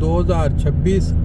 2026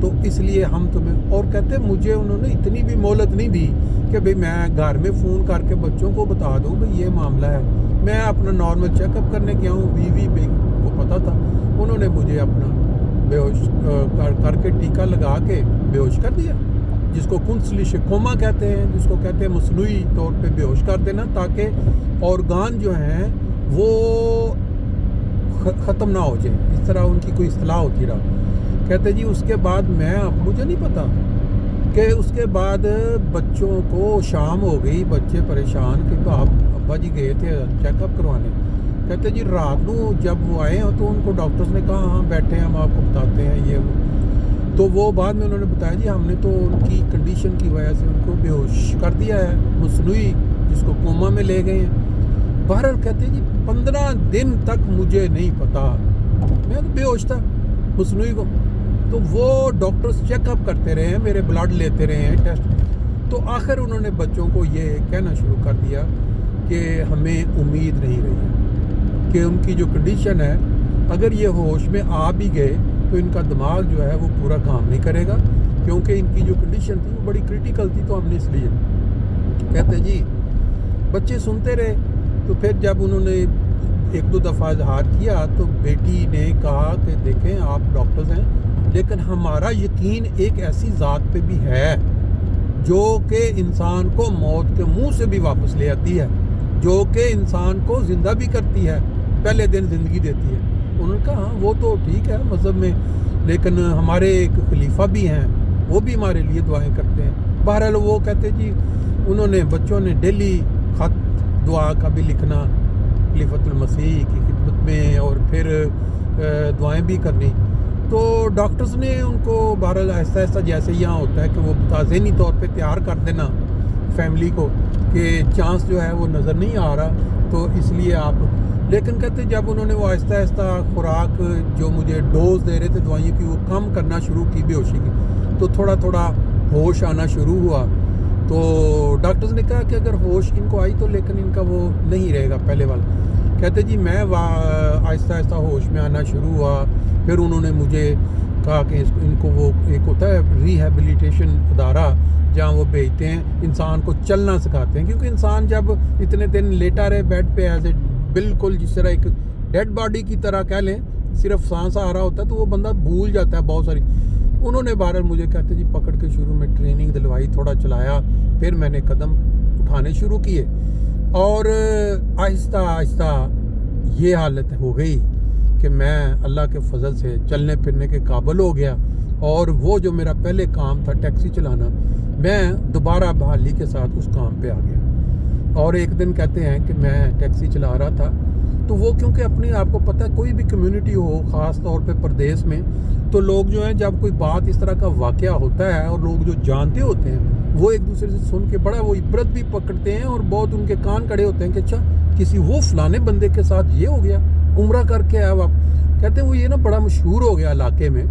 تو اس لیے ہم تمہیں، اور کہتے مجھے انہوں نے اتنی بھی مہلت نہیں دی کہ بھئی میں گھر میں فون کر کے بچوں کو بتا دوں بھئی یہ معاملہ ہے. میں اپنا نارمل چیک اپ کرنے گیا ہوں، بیوی کو پتہ تھا. انہوں نے مجھے اپنا بے ہوش کر کے ٹیکہ لگا کے بے ہوش کر دیا، جس کو کنسلش کوما کہتے ہیں، جس کو کہتے ہیں مصنوعی طور پہ بے ہوش کر دینا، تاکہ آرگان جو ہیں وہ ختم نہ ہو جائیں. اس طرح ان کی کوئی اصطلاح ہوتی رہا. کہتے جی اس کے بعد مجھے نہیں پتا کہ اس کے بعد بچوں کو شام ہو گئی، بچے پریشان کہ ابا جی گئے تھے چیک اپ کروانے. کہتے جی رات کو جب وہ آئے ہیں تو ان کو ڈاکٹرز نے کہا ہاں بیٹھے ہیں ہم آپ کو بتاتے ہیں یہ وہ. تو وہ بعد میں انہوں نے بتایا جی ہم نے تو ان کی کنڈیشن کی وجہ سے ان کو بے ہوش کر دیا ہے، مصنوعی، جس کو کوما میں لے گئے ہیں. بہرحال کہتے جی 15 دن تک مجھے نہیں پتا، میں تو بے ہوش تھا مصنوعی کو. تو وہ ڈاکٹرز چیک اپ کرتے رہے ہیں، میرے بلڈ لیتے رہے ہیں ٹیسٹ. تو آخر انہوں نے بچوں کو یہ کہنا شروع کر دیا کہ ہمیں امید نہیں رہی ہے کہ ان کی جو کنڈیشن ہے، اگر یہ ہوش میں آ بھی گئے تو ان کا دماغ جو ہے وہ پورا کام نہیں کرے گا، کیونکہ ان کی جو کنڈیشن تھی وہ بڑی کریٹیکل تھی. تو ہم نے اس لیے کہتے جی بچے سنتے رہے. تو پھر جب انہوں نے 1-2 دفعہ اظہار کیا تو بیٹی نے کہا کہ دیکھیں آپ ڈاکٹرز ہیں، لیکن ہمارا یقین ایک ایسی ذات پہ بھی ہے جو کہ انسان کو موت کے منہ سے بھی واپس لے آتی ہے، جو کہ انسان کو زندہ بھی کرتی ہے، پہلے دن زندگی دیتی ہے. انہوں نے کہا ہاں وہ تو ٹھیک ہے مذہب میں، لیکن ہمارے ایک خلیفہ بھی ہیں، وہ بھی ہمارے لیے دعائیں کرتے ہیں. بہرحال وہ کہتے جی انہوں نے بچوں نے ڈیلی خط دعا کا بھی لکھنا خلیفۃ المسیح کی خدمت میں، اور پھر دعائیں بھی کرنی. تو ڈاکٹرز نے ان کو بہرحال آہستہ آہستہ، جیسے یہاں ہوتا ہے کہ وہ ذہنی طور پہ تیار کر دینا فیملی کو کہ چانس جو ہے وہ نظر نہیں آ رہا، تو اس لیے آپ. لیکن کہتے جب انہوں نے وہ آہستہ آہستہ خوراک جو مجھے ڈوز دے رہے تھے دوائیوں کی وہ کم کرنا شروع کی بے ہوشی کی، تو تھوڑا تھوڑا ہوش آنا شروع ہوا. تو ڈاکٹرز نے کہا کہ اگر ہوش ان کو آئی تو لیکن ان کا وہ نہیں رہے گا پہلے والا. کہتے جی میں آہستہ آہستہ ہوش میں آنا شروع ہوا. پھر انہوں نے مجھے کہا کہ ان کو وہ ایک ہوتا ہے ریہیبلیٹیشن ادارہ جہاں وہ بھیجتے ہیں، انسان کو چلنا سکھاتے ہیں، کیونکہ انسان جب اتنے دن لیٹا رہے بیڈ پہ ایز اے بالکل جس طرح ایک ڈیڈ باڈی کی طرح کہہ لیں، صرف سانس آ رہا ہوتا ہے تو وہ بندہ بھول جاتا ہے بہت ساری. انہوں نے بہرحال مجھے کہتے جی پکڑ کے شروع میں ٹریننگ دلوائی، تھوڑا چلایا، پھر میں نے قدم اٹھانے شروع کیے، اور آہستہ آہستہ یہ حالت ہو گئی کہ میں اللہ کے فضل سے چلنے پھرنے کے قابل ہو گیا. اور وہ جو میرا پہلے کام تھا ٹیکسی چلانا، میں دوبارہ بحالی کے ساتھ اس کام پہ آ گیا. اور ایک دن کہتے ہیں کہ میں ٹیکسی چلا رہا تھا، تو وہ کیونکہ اپنے آپ کو پتہ ہے کوئی بھی کمیونٹی ہو، خاص طور پہ پردیس میں، تو لوگ جو ہیں جب کوئی بات اس طرح کا واقعہ ہوتا ہے اور لوگ جو جانتے ہوتے ہیں وہ ایک دوسرے سے سن کے بڑا وہ عبرت بھی پکڑتے ہیں، اور بہت ان کے کان کھڑے ہوتے ہیں کہ اچھا کسی وہ فلانے بندے کے ساتھ یہ ہو گیا، عمرہ کر کے آیا آپ. کہتے ہیں وہ یہ نا بڑا مشہور ہو گیا علاقے میں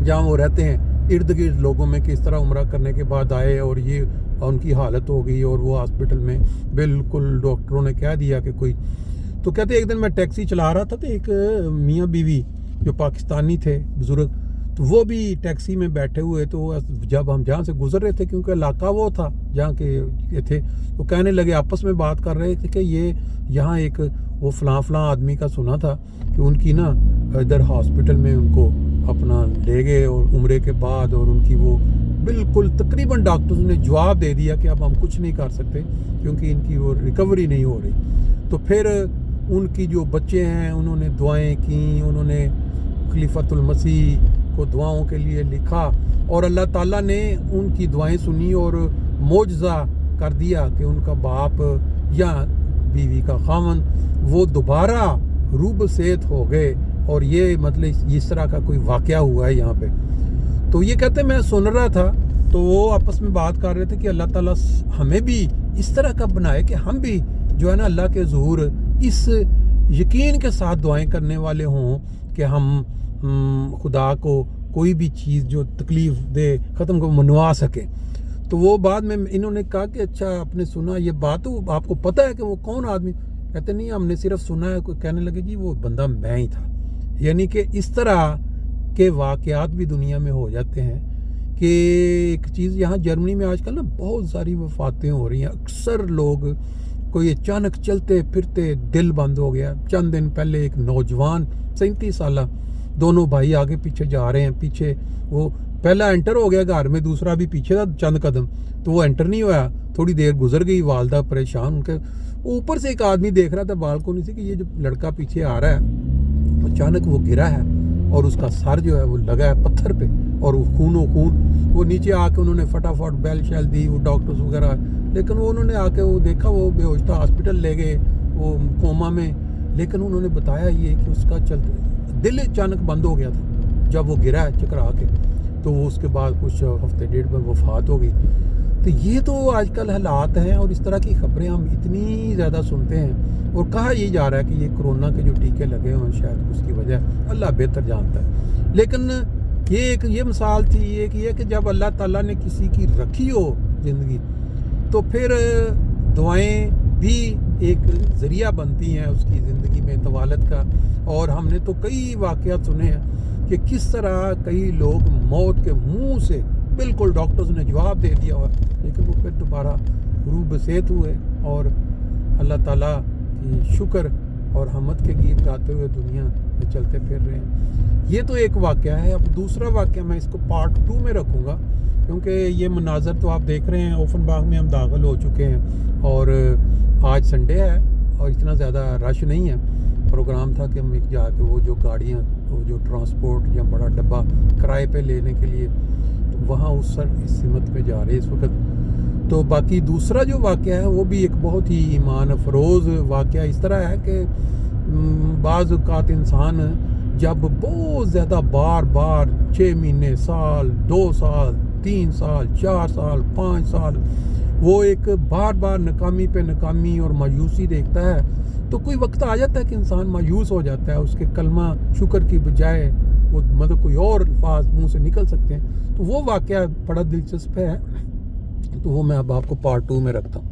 جہاں وہ رہتے ہیں، ارد گرد لوگوں میں کہ اس طرح عمرہ کرنے کے بعد آئے اور یہ ان کی حالت ہو گئی اور وہ ہاسپٹل میں بالکل ڈاکٹروں نے کہہ دیا کہ کوئی. تو کہتے ایک دن میں ٹیکسی چلا رہا تھا تو ایک میاں بیوی جو پاکستانی تھے بزرگ، تو وہ بھی ٹیکسی میں بیٹھے ہوئے. تو جب ہم جہاں سے گزر رہے تھے، کیونکہ علاقہ وہ تھا جہاں کے تھے، تو کہنے لگے آپس میں بات کر رہے تھے کہ یہ یہاں ایک وہ فلاں آدمی کا سنا تھا کہ ان کی نا ادھر ہاسپٹل میں ان کو اپنا لے گئے اور عمرے کے بعد، اور ان کی وہ بالکل تقریباً ڈاکٹرز نے جواب دے دیا کہ اب ہم کچھ نہیں کر سکتے کیونکہ ان کی وہ ریکوری نہیں ہو رہی. تو پھر ان کی جو بچے ہیں انہوں نے دعائیں کیں، انہوں نے خلیفۃ المسیح کو دعاؤں کے لیے لکھا، اور اللہ تعالیٰ نے ان کی دعائیں سنی اور معجزہ کر دیا کہ ان کا باپ یا بیوی کا خاوند وہ دوبارہ روب صحت ہو گئے. اور یہ مطلب اس طرح کا کوئی واقعہ ہوا ہے یہاں پہ. تو یہ کہتے میں سن رہا تھا تو وہ آپس میں بات کر رہے تھے کہ اللہ تعالیٰ ہمیں بھی اس طرح کا بنائے کہ ہم بھی جو ہے نا اللہ کے ظہور اس یقین کے ساتھ دعائیں کرنے والے ہوں کہ ہم خدا کو کوئی بھی چیز جو تکلیف دے ختم کو منوا سکیں. تو وہ بعد میں انہوں نے کہا کہ اچھا آپ نے سنا یہ بات، آپ کو پتہ ہے کہ وہ کون آدمی؟ کہتے نہیں ہم نے صرف سنا ہے. کوئی کہنے لگے جی وہ بندہ میں ہی تھا. یعنی کہ اس طرح کے واقعات بھی دنیا میں ہو جاتے ہیں کہ ایک چیز یہاں جرمنی میں آج کل نا بہت ساری وفاتیں ہو رہی ہیں. اکثر لوگ کوئی اچانک چلتے پھرتے دل بند ہو گیا. چند دن پہلے ایک نوجوان 37 سالہ، دونوں بھائی آگے پیچھے جا رہے ہیں، پیچھے وہ پہلا انٹر ہو گیا گھر میں، دوسرا بھی پیچھے تھا چند قدم، تو وہ انٹر نہیں ہوا. تھوڑی دیر گزر گئی، والدہ پریشان، ان کے اوپر سے ایک آدمی دیکھ رہا تھا بالکونی سے کہ یہ جو لڑکا پیچھے آ رہا ہے، اچانک وہ گرا ہے اور اس کا سر جو ہے وہ لگا ہے پتھر پہ اور وہ خون و خون. وہ نیچے آ کے انہوں نے فٹافٹ بیل شیل دی، وہ ڈاکٹرز وغیرہ، لیکن وہ انہوں نے آ کے وہ دیکھا وہ بے ہوش تھا، ہاسپٹل لے گئے، وہ کوما میں. لیکن انہوں نے بتایا یہ کہ اس کا دل اچانک بند ہو گیا تھا جب وہ گرا ہے چکرا کے، تو وہ اس کے بعد کچھ ہفتے ڈیڑھ میں وفات ہو گئی. تو یہ تو آج کل حالات ہیں، اور اس طرح کی خبریں ہم اتنی زیادہ سنتے ہیں. اور کہا یہ جا رہا ہے کہ یہ کرونا کے جو ٹیکے لگے ہوئے ہیں شاید اس کی وجہ، اللہ بہتر جانتا ہے. لیکن یہ مثال تھی یہ کہ جب اللہ تعالیٰ نے کسی کی رکھی ہو زندگی، تو پھر دعائیں بھی ایک ذریعہ بنتی ہیں اس کی زندگی میں طوالت کا. اور ہم نے تو کئی واقعات سنے ہیں کہ کس طرح کئی لوگ موت کے منہ سے بالکل ڈاکٹرز نے جواب دے دیا ہوا، لیکن وہ پھر دوبارہ روح بصیت ہوئے اور اللہ تعالیٰ کی شکر اور حمد کے گیت گاتے ہوئے دنیا میں چلتے پھر رہے ہیں. یہ تو ایک واقعہ ہے. اب دوسرا واقعہ میں اس کو پارٹ 2 میں رکھوں گا، کیونکہ یہ مناظر تو آپ دیکھ رہے ہیں. اوفن باغ میں ہم داخل ہو چکے ہیں اور آج سنڈے ہے اور اتنا زیادہ رش نہیں ہے. پروگرام تھا کہ ہم ایک جا کے وہ جو گاڑیاں، وہ جو ٹرانسپورٹ یا بڑا ڈبہ کرائے پہ لینے کے لیے، تو وہاں اس سمت میں جا رہے اس وقت. تو باقی دوسرا جو واقعہ ہے وہ بھی ایک بہت ہی ایمان افروز واقعہ اس طرح ہے کہ بعض اوقات انسان جب بہت زیادہ بار 6 مہینے، سال، 2 سال، 3 سال، 4 سال، 5 سال وہ ایک بار ناکامی پہ ناکامی اور مایوسی دیکھتا ہے، تو کوئی وقت آ جاتا ہے کہ انسان مایوس ہو جاتا ہے. اس کے کلمہ شکر کی بجائے وہ مطلب کوئی اور الفاظ منہ سے نکل سکتے ہیں. تو وہ واقعہ بڑا دلچسپ ہے، تو وہ میں اب آپ کو پارٹ 2 میں رکھتا ہوں.